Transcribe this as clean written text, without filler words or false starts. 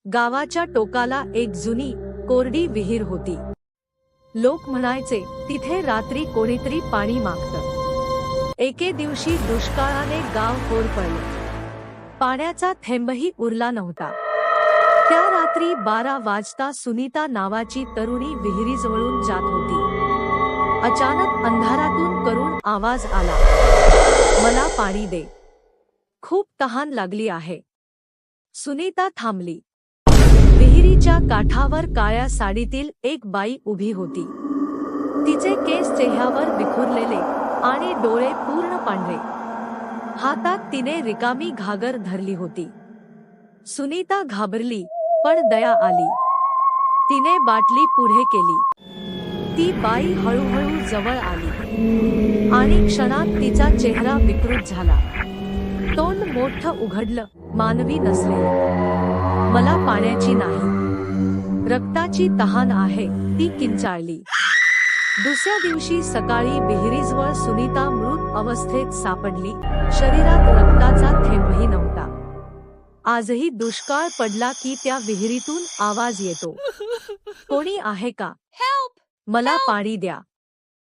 गावाच्या टोकाला एक जुनी कोरडी विहीर होती. लोक म्हणायचे, तिथे रात्री कोणीतरी पाणी मागतं. एके दिवशी दुष्काळाने गाव होरपळले. पाण्याचा थेंबही उरला नव्हता. त्या रात्री 12 वाजता सुनीता नावाची तरुणी विहिरीजवळून जात होती. अचानक अंधारातून करुण आवाज आला, "मला पाणी दे. खूप तहान लागली आहे." सुनीता थांबली. विहिरीच्या काठावर काळ्या साडीतील एक बाई उभी होती. तिचे केस चेहऱ्यावर विखुरलेले आणि डोळे पूर्ण पांढरे. हातात तिने रिकामी घागर धरली होती. सुनीता घाबरली, पण दया आली. तिने बाटली पुढे केली. ती बाई हळूहळू जवळ आली आणि क्षणात तिचा चेहरा विकृत झाला. तोंड मोठं उघडलं, मानवी नसले. "मला पाण्याची नाही, रक्ताची तहान आहे," ती किंचाळली. दुसऱ्या दिवशी सकाळी विहिरीजवळ सुनीता मृत अवस्थेत सापडली. शरीरात रक्ताचा थेंबही नव्हता. आजही दुष्काळ पडला की त्या विहिरीतून आवाज येतो, "कोणी आहे का? मला पाणी द्या."